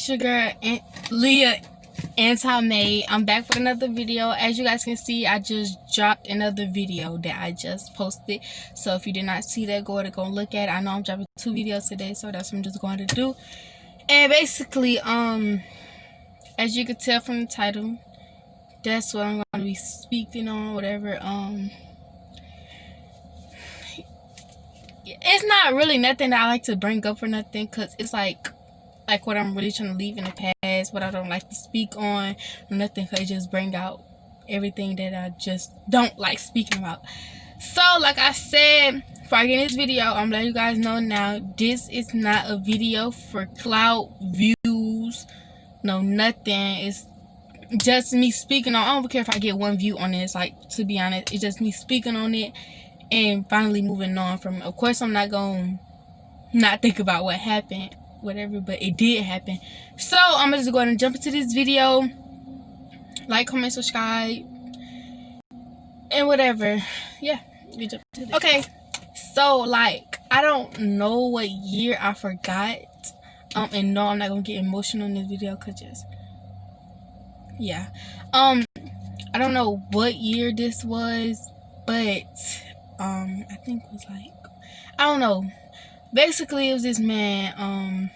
your girl Leah Anti-Made. I'm back with another video. As you guys can see, I just dropped another video that I just posted. So if you did not see that, go look at it. I know I'm dropping 2 videos today, so that's what I'm just going to do. And basically, as you can tell from the title, that's what I'm going to be speaking on, whatever. It's not really nothing that I like to bring up or nothing, because it's like what I'm really trying to leave in the past, what I don't like to speak on or nothing, because just bring out everything that I just don't like speaking about. So like I said, before I get in this video, I'm letting you guys know now, this is not a video for clout, views, no nothing. It's just me speaking on. I don't care if I get 1 view on this, like, to be honest, it's just me speaking on it and finally moving on from it. Of course, I'm not gonna not think about what happened, whatever, but it did happen. So I'm just going to jump into this video. Like, comment, subscribe, and whatever. Yeah, we jump into this. Okay, so like, I don't know what year, I forgot. And no, I'm not gonna get emotional in this video, cause just, yeah, I don't know what year this was, but I think it was like, I don't know. Basically, it was this man,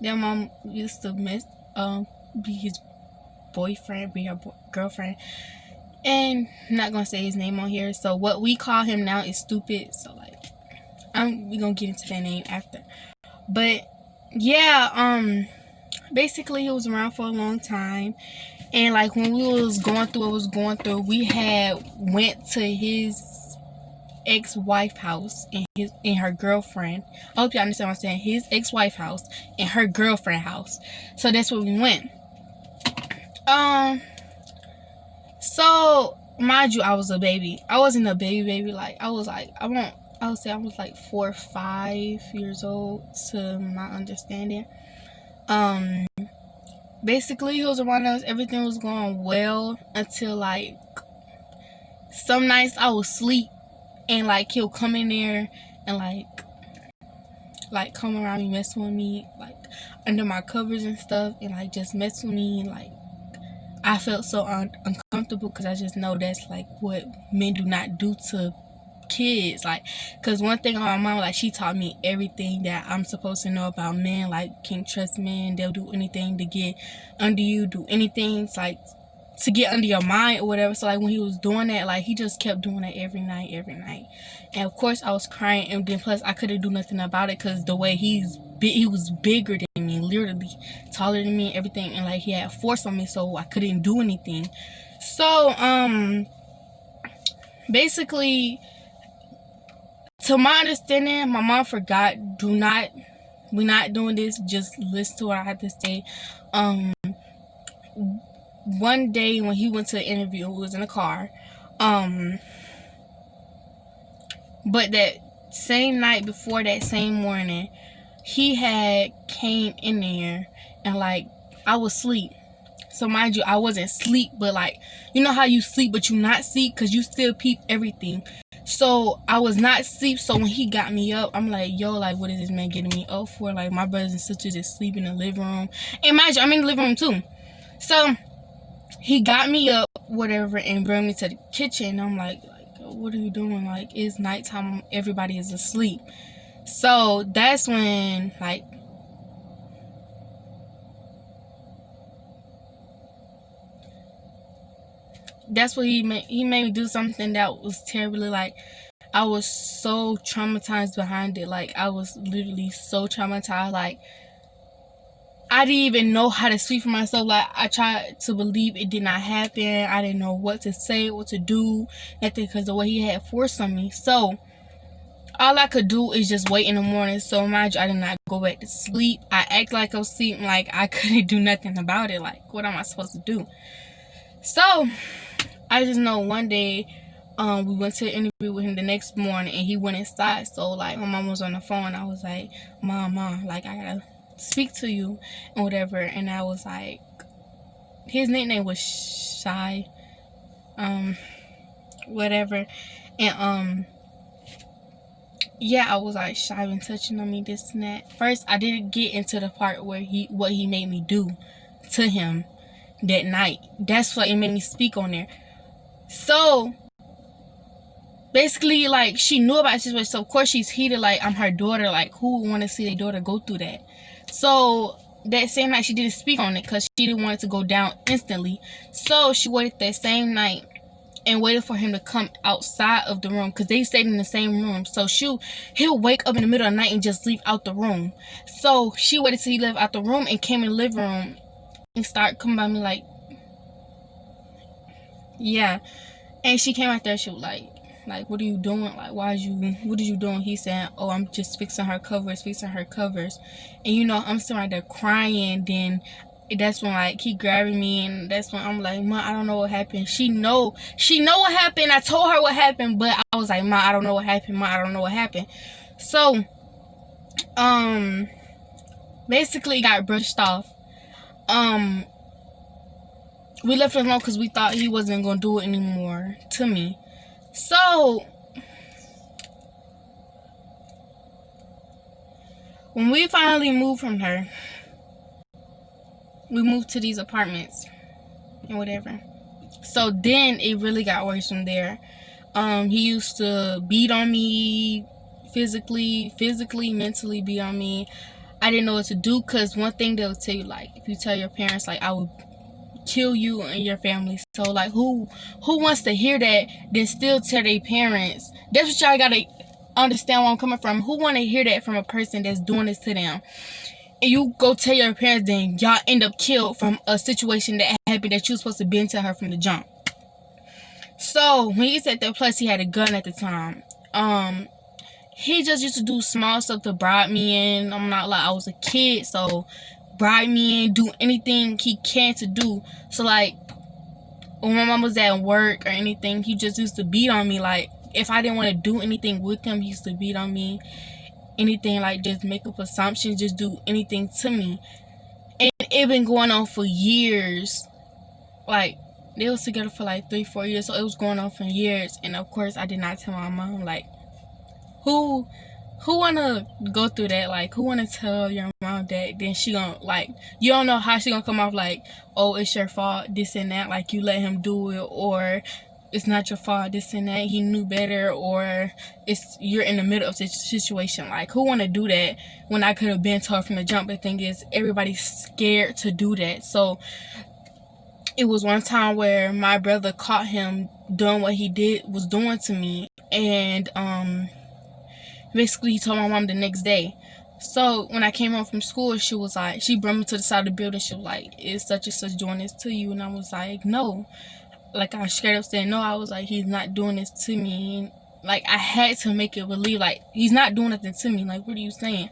their mom used to be his boyfriend, be her girlfriend, and I'm not gonna say his name on here. So what we call him now is Stupid. So like, we gonna get into that name after. But yeah, basically he was around for a long time, and like when we was going through what was going through, we had went to his ex-wife house and her girlfriend. I hope you understand what I'm saying. His ex-wife house and her girlfriend house. So that's where we went. So mind you, I was a baby. I wasn't a baby. Like, I was like, I would say I was like 4 or 5 years old, to my understanding. Basically he was around us, everything was going well until like some nights I would sleep, and like he'll come in there and like come around me, mess with me, like under my covers and stuff, and like just mess with me. And like, I felt so uncomfortable, because I just know that's like what men do not do to kids. Like, because one thing my mom, like, she taught me everything that I'm supposed to know about men. Like, can't trust men, they'll do anything to get under you, do anything like to get under your mind or whatever. So like when he was doing that, like he just kept doing it every night. And of course I was crying, and then plus I couldn't do nothing about it, because the way he was bigger than me, literally taller than me and everything, and like he had force on me, so I couldn't do anything. So basically, to my understanding, my mom forgot, we're not doing this, just listen to what I had to say. One day when he went to the interview, we was in a car, but that same night before, that same morning, he had came in there, and like, I was asleep. So mind you, I wasn't asleep, but like, you know how you sleep but you not sleep, because you still peep everything. So I was not asleep. So when he got me up, I'm like, yo, like, what is this man getting me up for? Like, my brothers and sisters just sleep in the living room, and mind you, I'm in the living room too. So he got me up, whatever, and brought me to the kitchen. I'm like, what are you doing? Like, it's nighttime, everybody is asleep. So that's when, like, that's what he made me do something that was terribly, like, I was so traumatized behind it. Like, I was literally so traumatized. Like, I didn't even know how to speak for myself. Like, I tried to believe it did not happen. I didn't know what to say, what to do, nothing, because the way he had force on me. So all I could do is just wait in the morning. So mind you, I did not go back to sleep. I act like I was sleeping, like I couldn't do nothing about it. Like, what am I supposed to do? So I just know one day, we went to an interview with him the next morning, and he went inside. So like, my mom was on the phone. I was like, mom, like, I gotta speak to you and whatever. And I was like, his nickname was Shy, whatever. And yeah, I was like shy and touching on me, this and that. First, I didn't get into the part where what he made me do to him that night. That's what it made me speak on there. So basically, like, she knew about the situation, so of course she's heated. Like, I'm her daughter. Like, who would want to see their daughter go through that? So that same night she didn't speak on it because she didn't want it to go down instantly. So she waited that same night and waited for him to come outside of the room because they stayed in the same room. So he'll wake up in the middle of the night and just leave out the room. So she waited till he left out the room and came in the living room and started coming by me like, yeah. And she came out there, she was like, what are you doing? Like, what are you doing? He said, oh, I'm just fixing her covers. And you know, I'm still right there crying. Then that's when, like, he grabbing me, and that's when I'm like, Ma, I don't know what happened. She know what happened. I told her what happened, but I was like, Ma, I don't know what happened. Ma, I don't know what happened. So, basically got brushed off. We left it alone because we thought he wasn't gonna do it anymore to me. So when we finally moved from her, we moved to these apartments and whatever. So then it really got worse from there. He used to beat on me physically, mentally beat on me. I didn't know what to do because one thing they'll tell you, like, if you tell your parents, like, I would kill you and your family. So, like, who wants to hear that, then still tell their parents? That's what y'all gotta understand where I'm coming from. Who want to hear that from a person that's doing this to them? And you go tell your parents, then y'all end up killed from a situation that happened that you were supposed to be into her from the jump. So when he said that, plus he had a gun at the time. He just used to do small stuff to bribe me in. I'm not like, I was a kid, so bribe me in, do anything he can to do. So, like, when my mom was at work or anything, he just used to beat on me. Like, if I didn't want to do anything with him, he used to beat on me. Anything, like, just make up assumptions, just do anything to me. And it been going on for years. Like, they was together for like 3-4 years, so it was going on for years. And of course I did not tell my mom. Like, who wanna go through that? Like, who wanna tell your mom that? Then she gonna, like, you don't know how she gonna come off like, oh, it's your fault, this and that, like, you let him do it, or it's not your fault, this and that, he knew better, or you're in the middle of the situation. Like, who wanna do that when I could have been told from the jump? The thing is, everybody's scared to do that. So it was one time where my brother caught him doing what he was doing to me, and basically he told my mom the next day. So when I came home from school, she was like, she brought me to the side of the building. She was like, is such and such doing this to you? And I was like, no. Like, I straight up said no. I was like, he's not doing this to me. And, like, I had to make it believe, like, he's not doing nothing to me. Like, what are you saying?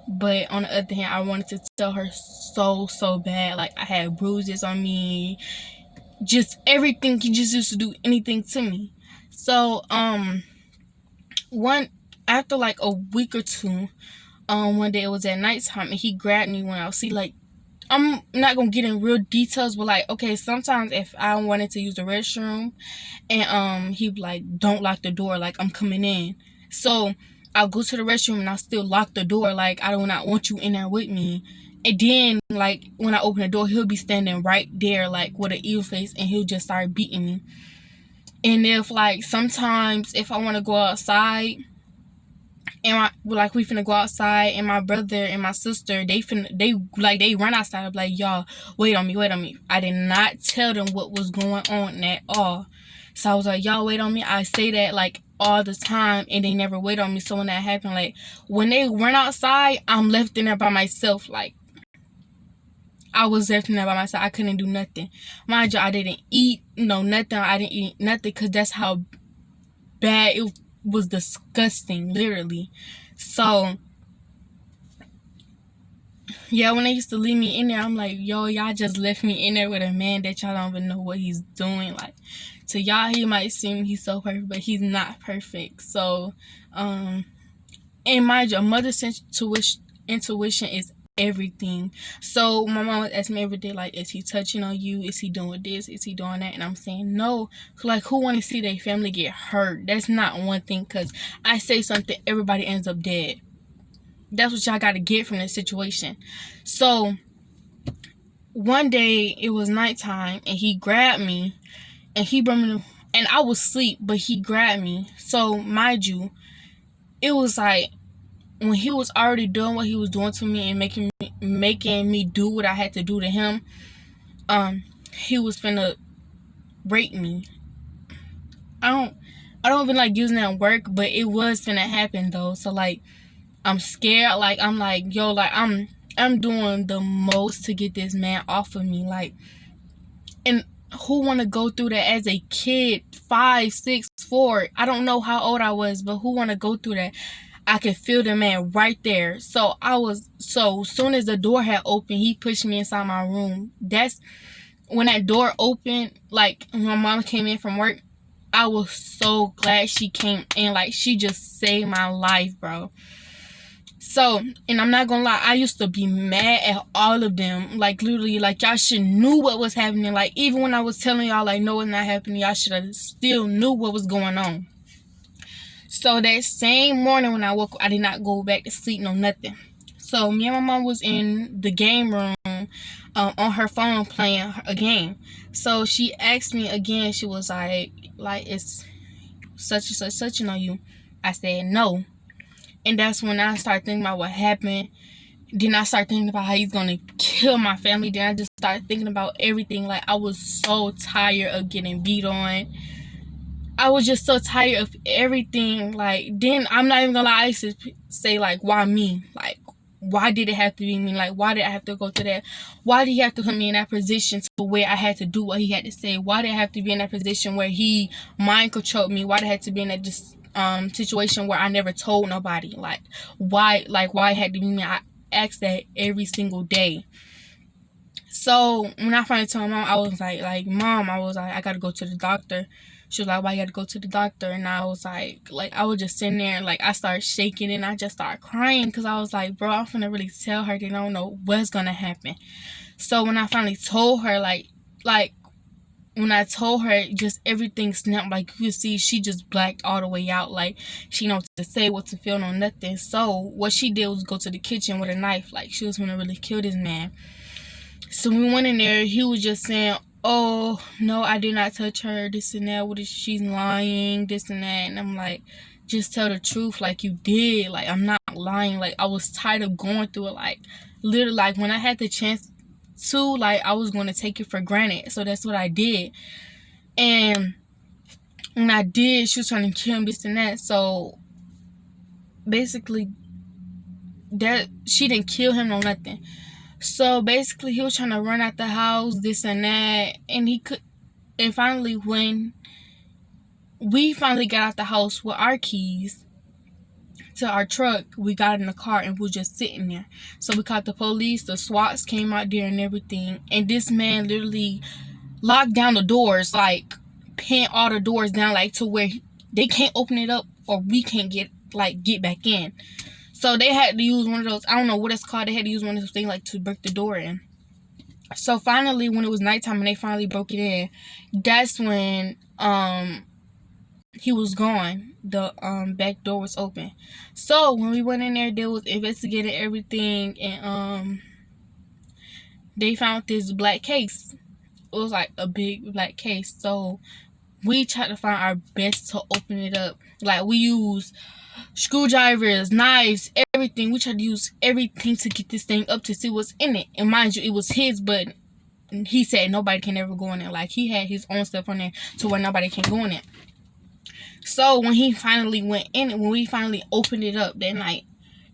But on the other hand, I wanted to tell her so bad. Like, I had bruises on me, just everything. He just used to do anything to me. So after like a week or two, one day, it was at nighttime, and he grabbed me when I was, see, like, I'm not gonna get in real details, but, like, okay, sometimes if I wanted to use the restroom, and he'd be like, don't lock the door, like, I'm coming in. So I'll go to the restroom and I'll still lock the door, like, I do not want you in there with me. And then, like, when I open the door, he'll be standing right there, like, with an evil face, and he'll just start beating me. And if, like, sometimes if I want to go outside, and we finna go outside, and my brother and my sister, they run outside, like, y'all, wait on me. I did not tell them what was going on at all. So I was like, y'all, wait on me. I say that, like, all the time, and they never wait on me. So when that happened, like, when they run outside, I'm left in there by myself. Like, I was left in there by myself. I couldn't do nothing. Mind you, I didn't eat, nothing. I didn't eat nothing because that's how bad it was. Disgusting, literally. So yeah, when they used to leave me in there, I'm like, yo, y'all just left me in there with a man that y'all don't even know what he's doing. Like, to y'all, he might seem he's so perfect, but he's not perfect. So and mind you, a mother's intuition is everything. So my mom was asking me every day, like, is he touching on you? Is he doing this? Is he doing that? And I'm saying no. Like, who want to see their family get hurt? That's not one thing, because I say something, everybody ends up dead. That's what y'all got to get from this situation. So one day it was nighttime and he grabbed me and he brought me to, and I was asleep, but he grabbed me. So mind you, it was like when he was already doing what he was doing to me and making me do what I had to do to him, he was finna rape me. I don't even like using that word, but it was finna happen though. So like, I'm scared. Like, I'm like, yo, like I'm doing the most to get this man off of me. Like, and who want to go through that as a kid, 5, 6, 4? I don't know how old I was, but who want to go through that? I could feel the man right there. So soon as the door had opened, he pushed me inside my room. That's when that door opened. Like, when my mom came in from work, I was so glad she came in. Like, she just saved my life, bro. So, and I'm not gonna lie, I used to be mad at all of them. Like, literally, like, y'all should knew what was happening. Like, even when I was telling y'all, like, no, it's not happening, y'all should have still knew what was going on. So that same morning when I woke up, I did not go back to sleep, no nothing. So me and my mom was in the game room on her phone playing a game. So she asked me again, she was like, it's such and such on you. I said no. And that's when I started thinking about what happened. Then I started thinking about how he's going to kill my family. Then I just started thinking about everything. Like, I was so tired of getting beat on. I was just so tired of everything. Like, then I'm not even gonna lie, I used to say, like, why me? Like, why did it have to be me? Like, why did I have to go through that? Why did he have to put me in that position to where I had to do what he had to say? Why did I have to be in that position where he mind controlled me? Why did I have to be in that situation where I never told nobody? Like, why it had to be me? I asked that every single day. So when I finally told my mom, I was like, Mom, I gotta go to the doctor. She was like, why you gotta go to the doctor? And I was like, I was just sitting there and like I started shaking and I just started crying because I was like, bro, I'm finna really tell her they don't know what's gonna happen. So when I finally told her, like when I told her, just everything snapped. Like, you could see she just blacked all the way out. Like, she didn't know what to say, what to feel, no nothing. So what she did was go to the kitchen with a knife. Like, she was gonna really kill this man. So we went in there. He was just saying, oh, no, I did not touch her, this and that. What is she's lying, this and that. And I'm like, just tell the truth like you did. Like, I'm not lying. Like, I was tired of going through it. Like, literally, like, when I had the chance to, like, I was going to take it for granted. So that's what I did. And when I did, she was trying to kill him, this and that. So basically, that she didn't kill him or nothing. So basically, he was trying to run out the house, this and that, and he could. And finally, when we finally got out the house with our keys to our truck, we got in the car and we were just sitting there. So we called the police. The SWATs came out there and everything. And this man literally locked down the doors, like pinned all the doors down, like to where they can't open it up or we can't get back in. So they had to use one of those, I don't know what it's called, they had to use one of those things like to break the door in. So finally, when it was nighttime and they finally broke it in, that's when he was gone. The back door was open. So when we went in there, they was investigating everything, and they found this black case. It was like a big black case. So we tried to find our best to open it up. Like, we used screwdrivers, knives, everything. We tried to use everything to get this thing up to see what's in it. And mind you, it was his, but he said nobody can ever go in there. Like, he had his own stuff on there to where nobody can go in it. So when he finally went in it, when we finally opened it up that night,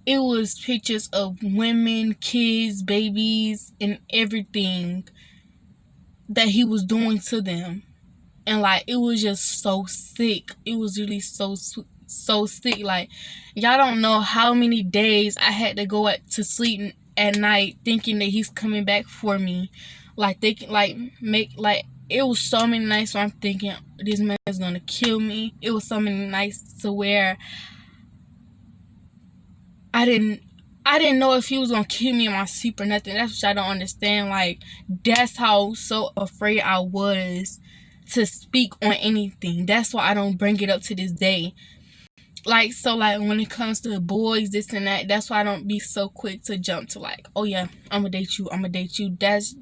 it was pictures of women, kids, babies, and everything that he was doing to them. And like, it was just so sick. It was really so sick. Like, y'all don't know how many days I had to go to sleep at night thinking that he's coming back for me. Like, thinking, it was so many nights where I'm thinking this man is gonna kill me. It was so many nights to where I I didn't know if he was gonna kill me in my sleep or nothing. That's what I don't understand. Like, that's how so afraid I was to speak on anything. That's why I don't bring it up to this day. Like, so, like, when it comes to boys, this and that, that's why I don't be so quick to jump to, like, oh, yeah, I'm gonna date you. That's,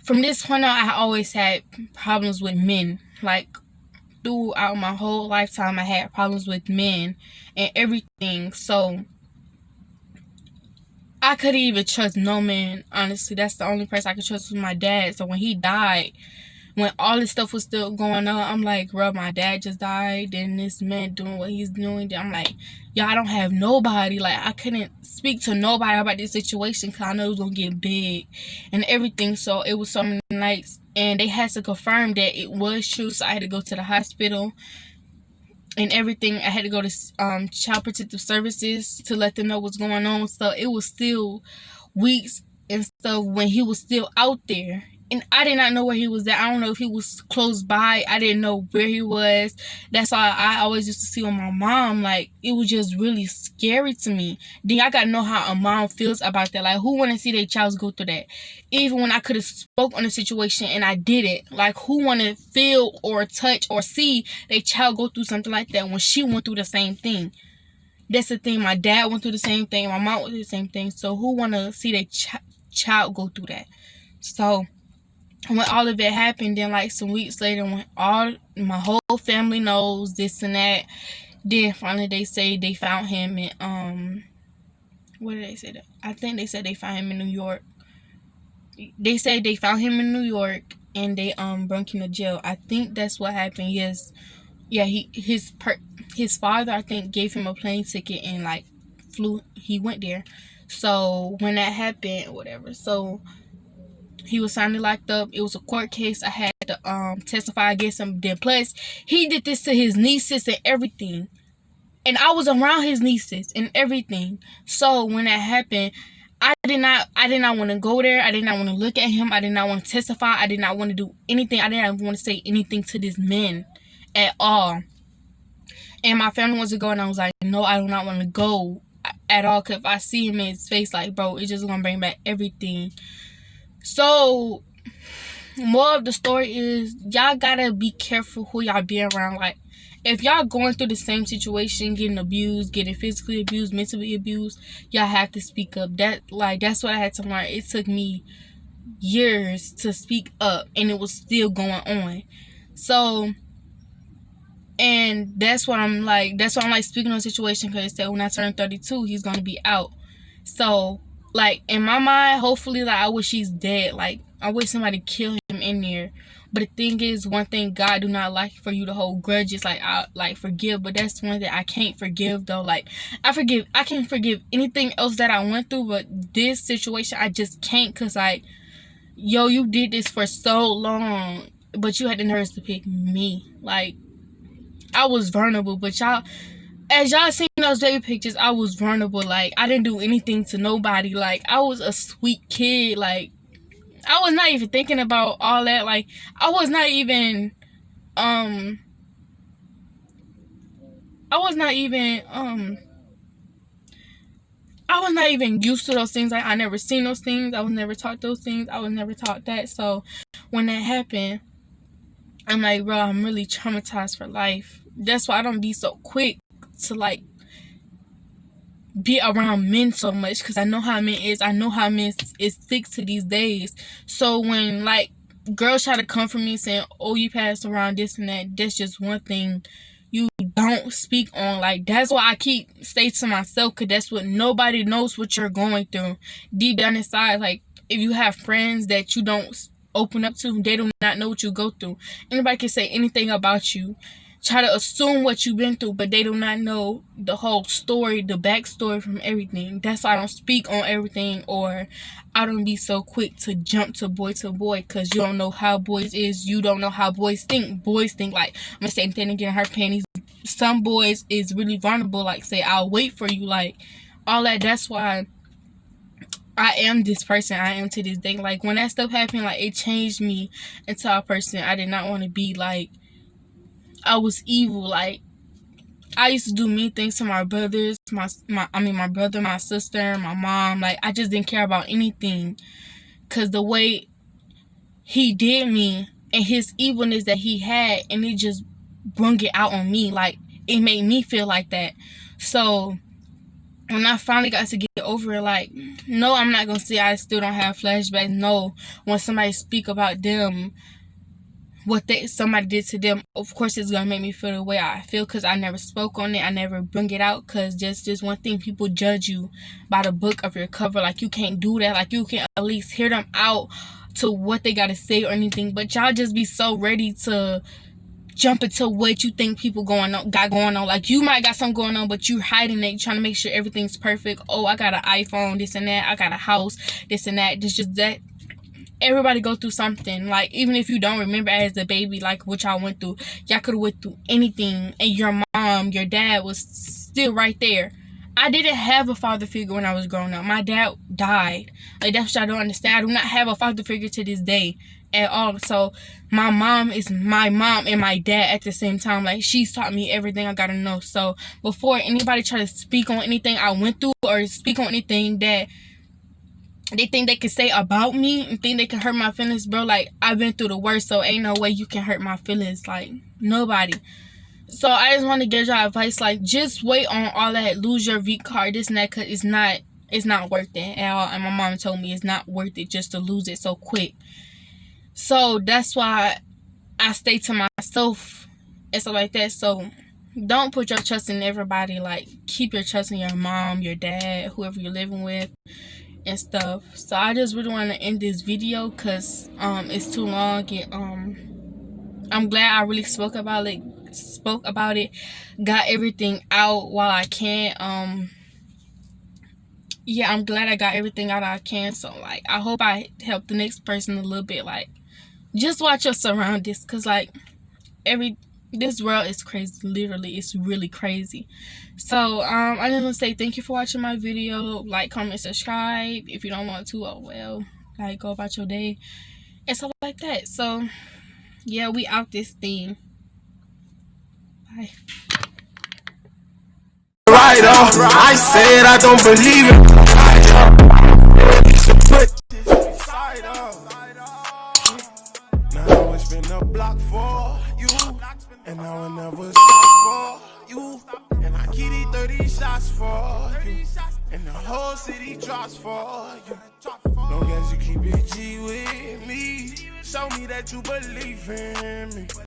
from this point on, I always had problems with men. Like, throughout my whole lifetime, I had problems with men and everything. So, I couldn't even trust no man, honestly. That's the only person I could trust was my dad. So, when he died, when all this stuff was still going on, I'm like, bro, my dad just died, then this man doing what he's doing. Then I'm like, I don't have nobody. Like, I couldn't speak to nobody about this situation because I know it was going to get big and everything. So it was so many nights, and they had to confirm that it was true. So I had to go to the hospital and everything. I had to go to Child Protective Services to let them know what's going on. So it was still weeks and stuff when he was still out there. And I did not know where he was at. I don't know if he was close by. I didn't know where he was. That's why I always used to see with my mom. Like, it was just really scary to me. Then I got to know how a mom feels about that. Like, who want to see their child go through that? Even when I could have spoke on the situation and I did it. Like, who want to feel or touch or see their child go through something like that when she went through the same thing? That's the thing. My dad went through the same thing. My mom went through the same thing. So who want to see their child go through that? So when all of it happened, then like some weeks later, when my whole family knows this and that, then finally they say they found him in what did they say that? I think they said they found him in New York. They said they found him in New York and they brought him to jail. I think that's what happened. Yes, yeah. His father, I think, gave him a plane ticket and like he went there. So when that happened, whatever. So he was finally locked up. It was a court case. I had to testify against him. Then plus, he did this to his nieces and everything. And I was around his nieces and everything. So when that happened, I did not want to go there. I did not want to look at him. I did not want to testify. I did not want to do anything. I did not want to say anything to this man at all. And my family wants to go, and I was like, no, I do not want to go at all. Because if I see him in his face, like, bro, it's just going to bring back everything. So, more of the story is, y'all gotta be careful who y'all be around. Like, if y'all going through the same situation, getting abused, getting physically abused, mentally abused, y'all have to speak up. That's what I had to learn. It took me years to speak up, and it was still going on. So, and that's why I'm like speaking on the situation, because it said when I turn 32, he's gonna be out. So, like, in my mind, hopefully, like, I wish he's dead. Like, I wish somebody killed him in there. But the thing is, one thing God do not like for you to hold grudges. Like, I forgive, but that's one that I can't forgive though. Like, I can't forgive anything else that I went through, but this situation I just can't, cause like, yo, you did this for so long, but you had the nerves to pick me. Like, I was vulnerable, but as y'all seen those baby pictures, I was vulnerable. Like, I didn't do anything to nobody. Like, I was a sweet kid. Like, I was not even thinking about all that. Like, I was not even used to those things. Like, I never seen those things. I was never taught those things. I was never taught that. So when that happened, I'm like, bro, I'm really traumatized for life. That's why I don't be so quick to like be around men so much, because I know how men is. I know how men is sick to these days. So when like girls try to come for me saying, oh, you passed around this and that, that's just one thing you don't speak on. Like, that's why I keep stay to myself, because that's what nobody knows what you're going through deep down inside. Like, if you have friends that you don't open up to, they do not know what you go through. Anybody can say anything about you, try to assume what you've been through, but they do not know the whole story, the backstory from everything. That's why I don't speak on everything, or I don't be so quick to jump to boy, because you don't know how boys is. You don't know how boys think. Boys think like, I'm gonna say anything to get in her panties. Some boys is really vulnerable, like say, I'll wait for you, like all that. That's why I am this person I am to this day. Like, when that stuff happened, like, it changed me into a person I did not want to be. Like, I was evil. Like, I used to do mean things to my brothers, my brother, my sister, my mom. Like, I just didn't care about anything. Because the way he did me and his evilness that he had, and it just brung it out on me. Like, it made me feel like that. So when I finally got to get over it, like, no, I'm not going to say I still don't have flashbacks. No, when somebody speak about them, what somebody did to them, of course it's gonna make me feel the way I feel, because I never spoke on it. I never bring it out, because just one thing, people judge you by the book of your cover. Like, you can't do that. Like, you can at least hear them out to what they gotta say or anything, but y'all just be so ready to jump into what you think people got going on. Like, you might got something going on, but you hiding it, trying to make sure everything's perfect. Oh, I got an iPhone, this and that. I got a house, this and that. Just that. Everybody go through something. Like, even if you don't remember as a baby, like, what y'all went through, y'all could have went through anything, and your mom, your dad was still right there. I didn't have a father figure when I was growing up. My dad died. Like, that's what I don't understand. I do not have a father figure to this day at all. So my mom is my mom and my dad at the same time. Like, she's taught me everything I gotta know. So before anybody try to speak on anything I went through, or speak on anything that they think they can say about me and think they can hurt my feelings, bro, like, I've been through the worst, so ain't no way you can hurt my feelings. Like, nobody. So I just want to give y'all advice, like, just wait on all that, lose your V card, this and that, because it's not worth it at all. And my mom told me it's not worth it just to lose it so quick. So that's why I stay to myself and stuff like that. So don't put your trust in everybody. Like, keep your trust in your mom, your dad, whoever you're living with and stuff. So I just really want to end this video because it's too long, and I'm glad I really spoke about it, got everything out while I can. Yeah, I'm glad I got everything out I can. So, like, I hope I helped the next person a little bit. Like, just watch your surroundings, because, like, this world is crazy. Literally, it's really crazy. So I just want to say thank you for watching my video. Like, comment, subscribe. If you don't want to, oh well, like, go about your day and stuff like that. So yeah, we out this thing. Bye. Right off, I said I don't believe it. Now it's been a block for you, and I will never stop for you. And I keep these 30 shots for you, and the whole city drops for you. Long as you keep it G with me, show me that you believe in me.